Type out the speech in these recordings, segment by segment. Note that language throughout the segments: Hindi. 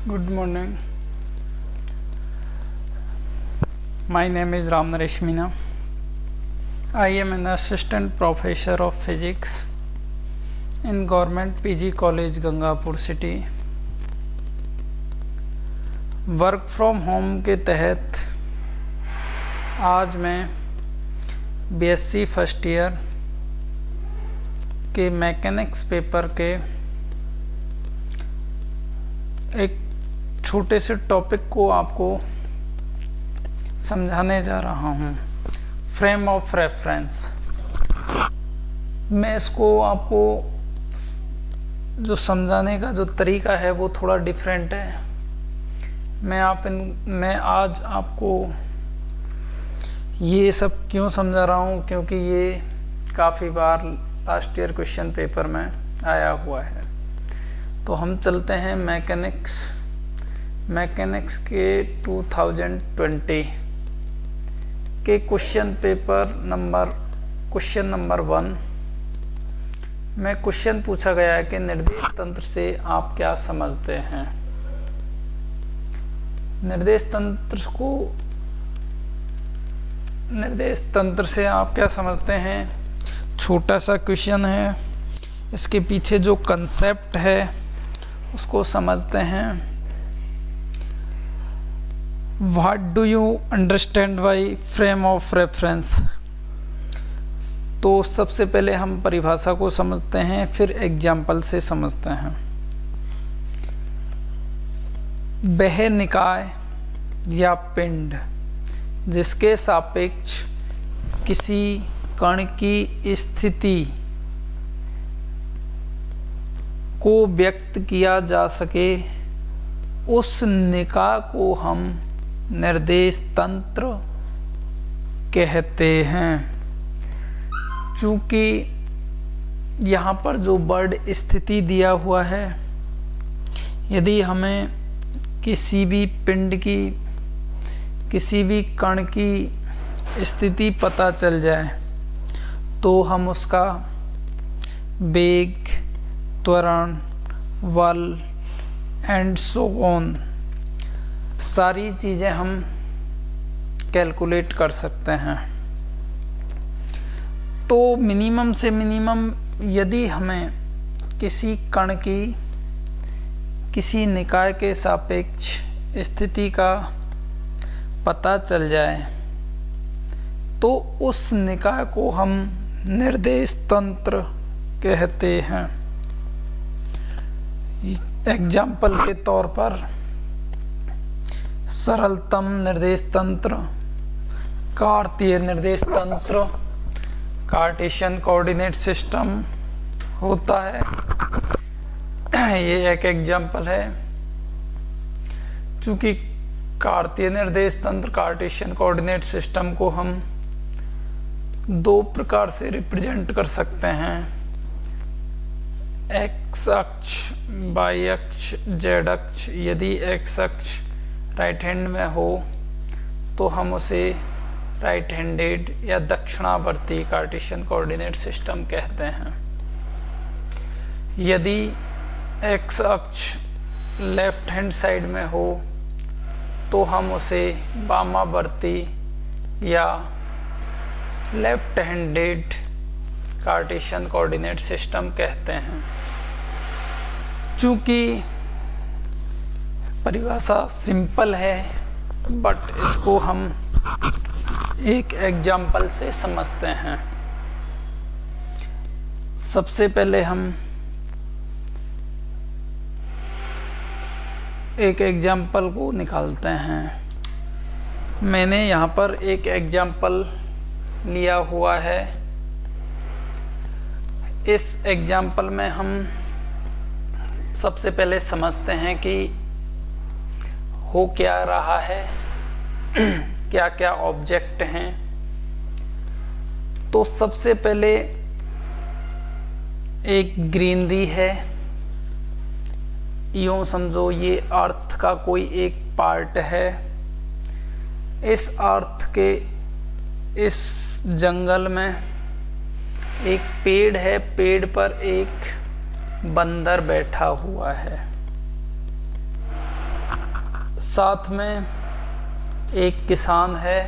Good morning. My name is Ram Naresh Meena. I am an assistant professor of physics in Government PG College, Gangapur City. Work from home के तहत आज मैं बीएससी फर्स्ट ईयर के मैकेनिक्स पेपर के एक छोटे से टॉपिक को आपको समझाने जा रहा हूँ। Frame of reference. मैं इसको आपको जो समझाने का जो तरीका है वो थोड़ा डिफरेंट है। मैं आज आपको ये सब क्यों समझा रहा हूँ, क्योंकि ये काफ़ी बार लास्ट ईयर क्वेश्चन पेपर में आया हुआ है। तो हम चलते हैं मैकेनिक्स के 2020 के क्वेश्चन नंबर 1 में क्वेश्चन पूछा गया है कि निर्देश तंत्र से आप क्या समझते हैं। निर्देश तंत्र से आप क्या समझते हैं। छोटा सा क्वेश्चन है, इसके पीछे जो कंसेप्ट है उसको समझते हैं। What do you understand by frame of reference. तो सबसे पहले हम परिभाषा को समझते हैं, फिर एग्जाम्पल से समझते हैं। वह निकाय या पिंड जिसके सापेक्ष किसी कण की स्थिति को व्यक्त किया जा सके, उस निकाय को हम निर्देश तंत्र कहते हैं। चूंकि यहाँ पर जो वर्ड स्थिति दिया हुआ है, यदि हमें किसी भी पिंड की, किसी भी कण की स्थिति पता चल जाए तो हम उसका वेग, त्वरण, बल एंड सो ऑन सारी चीज़ें हम कैलकुलेट कर सकते हैं। तो मिनिमम से मिनिमम यदि हमें किसी कण की किसी निकाय के सापेक्ष स्थिति का पता चल जाए तो उस निकाय को हम निर्देश तंत्र कहते हैं। एग्जाम्पल के तौर पर सरलतम निर्देश तंत्र कार्तीय निर्देश तंत्र, कार्टेशियन कोऑर्डिनेट सिस्टम होता है। ये एक एग्जाम्पल है। चूंकि कार्तीय निर्देश तंत्र, कार्टेशियन कोऑर्डिनेट सिस्टम को हम दो प्रकार से रिप्रेजेंट कर सकते हैं, एक्स अक्ष, वाई अक्ष, जेड अक्ष। यदि एक्स अक्ष राइट हैंड में हो तो हम उसे राइट हैंडेड या दक्षिणावर्ती कार्टेशियन कोऑर्डिनेट सिस्टम कहते हैं। यदि एक्स अक्ष लेफ्ट हैंड साइड में हो तो हम उसे वामावर्ती या left handed Cartesian coordinate system कहते हैं। चूंकि परिभाषा सिंपल है, बट इसको हम एक एग्जाम्पल से समझते हैं। सबसे पहले हम एक एग्जाम्पल को निकालते हैं। मैंने यहाँ पर एक एग्जाम्पल लिया हुआ है। इस एग्जाम्पल में हम सबसे पहले समझते हैं कि हो क्या रहा है, क्या क्या ऑब्जेक्ट हैं। तो सबसे पहले एक ग्रीनरी है। यूँ समझो ये अर्थ का कोई एक पार्ट है। इस अर्थ के इस जंगल में एक पेड़ है, पेड़ पर एक बंदर बैठा हुआ है। साथ में एक किसान है,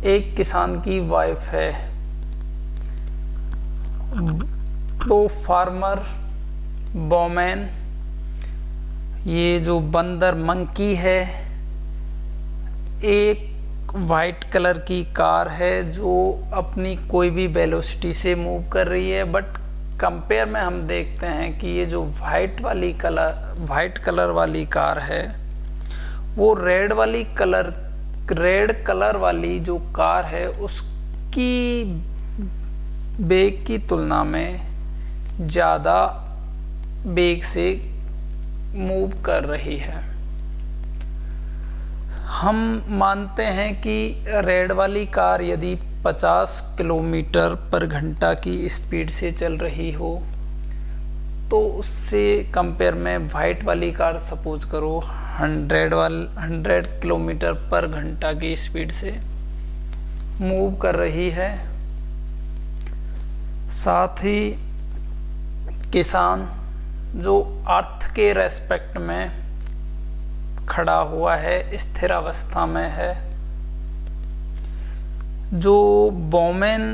एक किसान की वाइफ है। तो फार्मर, वोमेन, ये जो बंदर मंकी है, एक वाइट कलर की कार है जो अपनी कोई भी वेलोसिटी से मूव कर रही है। बट कंपेयर में हम देखते हैं कि ये जो वाइट कलर वाली कार है वो रेड कलर वाली जो कार है उसकी वेग की तुलना में ज़्यादा वेग से मूव कर रही है। हम मानते हैं कि रेड वाली कार यदि 50 किलोमीटर पर घंटा की स्पीड से चल रही हो तो उससे कंपेयर में वाइट वाली कार सपोज करो 100 किलोमीटर पर घंटा की स्पीड से मूव कर रही है। साथ ही किसान जो अर्थ के रेस्पेक्ट में खड़ा हुआ है, स्थिर अवस्था में है। जो वोमेन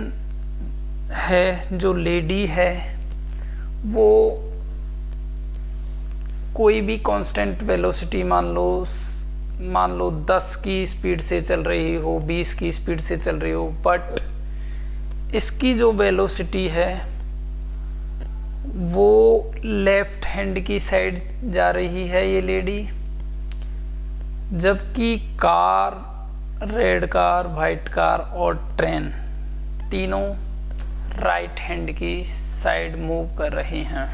है, जो लेडी है, वो कोई भी कांस्टेंट वेलोसिटी मान लो 10 की स्पीड से चल रही हो, 20 की स्पीड से चल रही हो, बट इसकी जो वेलोसिटी है वो लेफ्ट हैंड की साइड जा रही है ये लेडी, जबकि car, red car, white car और ट्रेन तीनों राइट हैंड की साइड मूव कर रही हैं।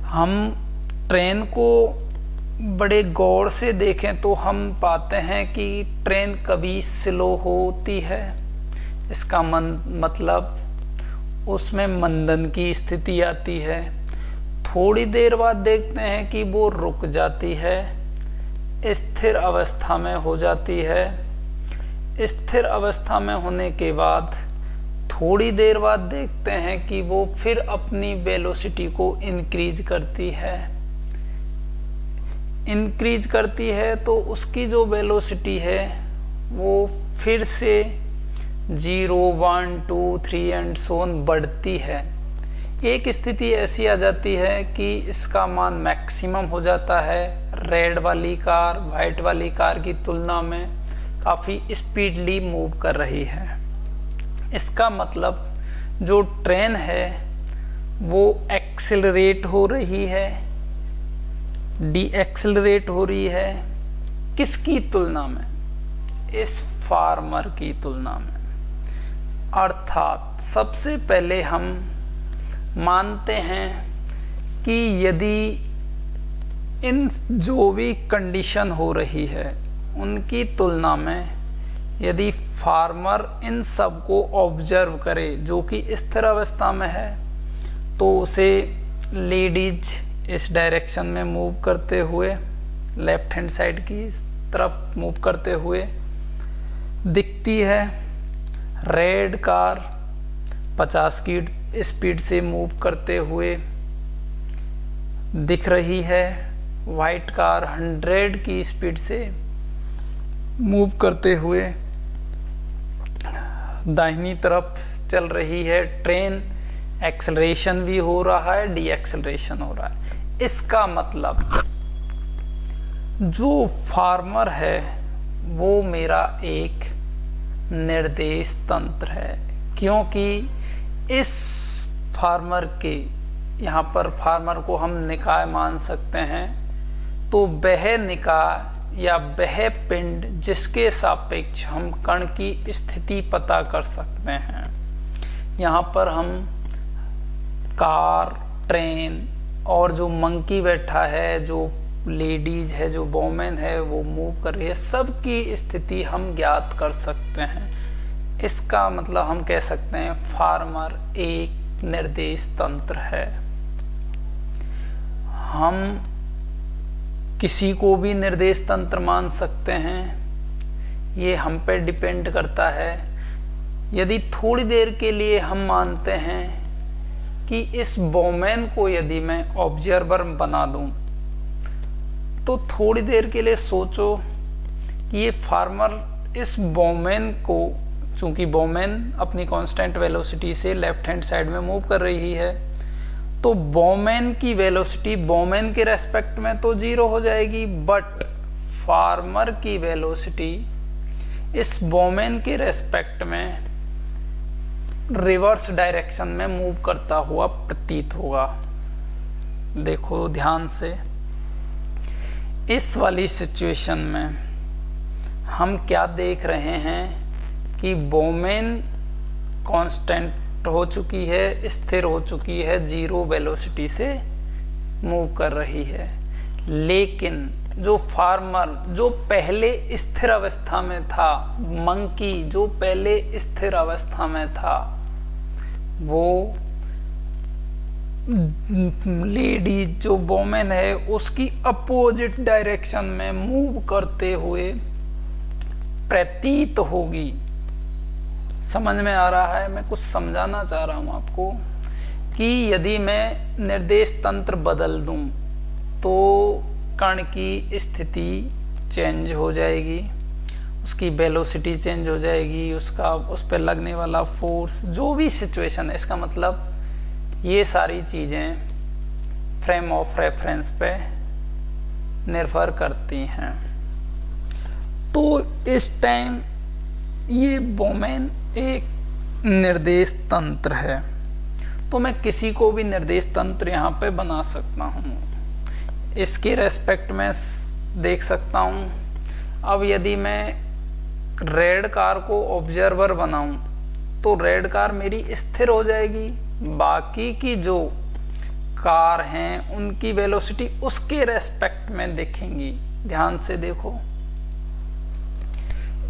हम ट्रेन को बड़े गौर से देखें तो हम पाते हैं कि ट्रेन कभी स्लो होती है, इसका मतलब उसमें मंदन की स्थिति आती है। थोड़ी देर बाद देखते हैं कि वो रुक जाती है, स्थिर अवस्था में हो जाती है। स्थिर अवस्था में होने के बाद थोड़ी देर बाद देखते हैं कि वो फिर अपनी वेलोसिटी को इंक्रीज करती है। तो उसकी जो वेलोसिटी है वो फिर से 0, 1, 2, 3 एंड सो ऑन बढ़ती है। एक स्थिति ऐसी आ जाती है कि इसका मान मैक्सिमम हो जाता है, रेड वाली कार वाइट वाली कार की तुलना में काफ़ी स्पीडली मूव कर रही है। इसका मतलब जो ट्रेन है वो एक्सेलरेट हो रही है, डीएक्सेलरेट हो रही है। किसकी तुलना में? इस फार्मर की तुलना में। अर्थात सबसे पहले हम मानते हैं कि यदि इन जो भी कंडीशन हो रही है उनकी तुलना में यदि फार्मर इन सब को ऑब्जर्व करे जो कि स्थिर अवस्था में है, तो उसे लेडीज इस डायरेक्शन में मूव करते हुए, लेफ्ट हैंड साइड की तरफ मूव करते हुए दिखती है। रेड कार 50 की स्पीड से मूव करते हुए दिख रही है, वाइट कार 100 की स्पीड से मूव करते हुए दाहिनी तरफ चल रही है। ट्रेन एक्सेलरेशन भी हो रहा है, डी एक्सेलरेशन हो रहा है। इसका मतलब जो फार्मर है वो मेरा एक निर्देश तंत्र है, क्योंकि इस फार्मर के, यहाँ पर फार्मर को हम निकाय मान सकते हैं, तो वह निकाय या वह पिंड जिसके सापेक्ष हम कण की स्थिति पता कर सकते हैं। यहाँ पर हम कार, ट्रेन और जो मंकी बैठा है, जो लेडीज है, जो वोमेन है वो मूव कर रही है, सबकी स्थिति हम ज्ञात कर सकते हैं। इसका मतलब हम कह सकते हैं फार्मर एक निर्देश तंत्र है। हम किसी को भी निर्देश तंत्र मान सकते हैं, ये हम पे डिपेंड करता है। यदि थोड़ी देर के लिए हम मानते हैं कि इस वोमेन को यदि मैं ऑब्जर्वर बना दूं, तो थोड़ी देर के लिए सोचो कि ये फार्मर इस बोमेन को, चूंकि बोमेन अपनी कांस्टेंट वेलोसिटी से लेफ्ट हैंड साइड में मूव कर रही है, तो बोमेन की वेलोसिटी बोमेन के रेस्पेक्ट में तो 0 हो जाएगी, बट फार्मर की वेलोसिटी इस बोमेन के रेस्पेक्ट में रिवर्स डायरेक्शन में मूव करता हुआ प्रतीत होगा। देखो ध्यान से, इस वाली सिचुएशन में हम क्या देख रहे हैं कि बोमेन कांस्टेंट हो चुकी है, स्थिर हो चुकी है, 0 वेलोसिटी से मूव कर रही है, लेकिन जो फार्मर जो पहले स्थिर अवस्था में था, मंकी जो पहले स्थिर अवस्था में था, वो लेडी जो वोमेन है उसकी अपोजिट डायरेक्शन में मूव करते हुए प्रतीत होगी। समझ में आ रहा है? मैं कुछ समझाना चाह रहा हूं आपको कि यदि मैं निर्देश तंत्र बदल दूं तो कण की स्थिति चेंज हो जाएगी, उसकी वेलोसिटी चेंज हो जाएगी, उसका उस पर लगने वाला फोर्स, जो भी सिचुएशन है, इसका मतलब ये सारी चीज़ें फ्रेम ऑफ रेफरेंस पे निर्भर करती हैं। तो इस टाइम ये वोमेन एक निर्देश तंत्र है, तो मैं किसी को भी निर्देश तंत्र यहाँ पे बना सकता हूँ, इसके रेस्पेक्ट में देख सकता हूँ। अब यदि मैं रेड कार को ऑब्जर्वर बनाऊं तो रेड कार मेरी स्थिर हो जाएगी, बाकी की जो कार हैं उनकी वेलोसिटी उसके रेस्पेक्ट में दिखेंगी। ध्यान से देखो,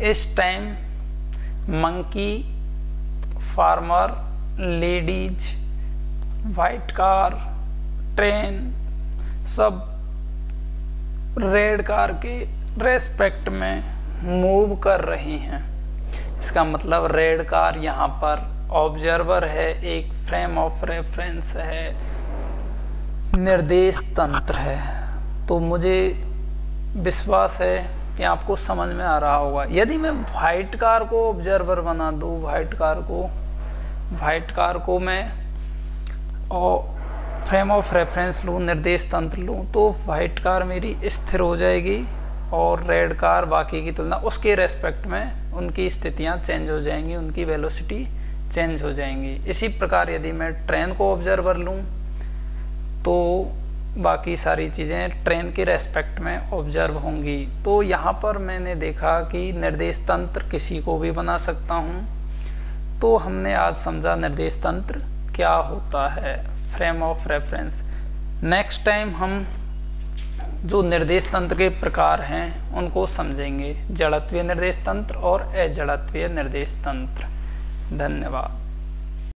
इस time monkey, farmer, ladies, white car, train सब रेड कार के रेस्पेक्ट में मूव कर रही हैं। इसका मतलब रेड कार यहाँ पर ऑब्जर्वर है, एक फ्रेम ऑफ रेफरेंस है, निर्देश तंत्र है। तो मुझे विश्वास है कि आपको समझ में आ रहा होगा। यदि मैं वाइट कार को ऑब्जर्वर बना दूँ, वाइट कार को मैं और फ्रेम ऑफ रेफरेंस लूँ, निर्देश तंत्र लूँ, तो वाइट कार मेरी स्थिर हो जाएगी और रेड कार बाकी की तुलना उसके रेस्पेक्ट में उनकी स्थितियाँ चेंज हो जाएंगी, उनकी वेलोसिटी चेंज हो जाएंगी। इसी प्रकार यदि मैं ट्रेन को ऑब्जर्वर लूँ तो बाकी सारी चीज़ें ट्रेन के रेस्पेक्ट में ऑब्जर्व होंगी। तो यहाँ पर मैंने देखा कि निर्देश तंत्र किसी को भी बना सकता हूँ। तो हमने आज समझा निर्देश तंत्र क्या होता है, frame of reference. Next time हम जो निर्देश तंत्र के प्रकार हैं उनको समझेंगे, जड़त्वीय निर्देश तंत्र और अजड़त्वीय निर्देश तंत्र। धन्यवाद।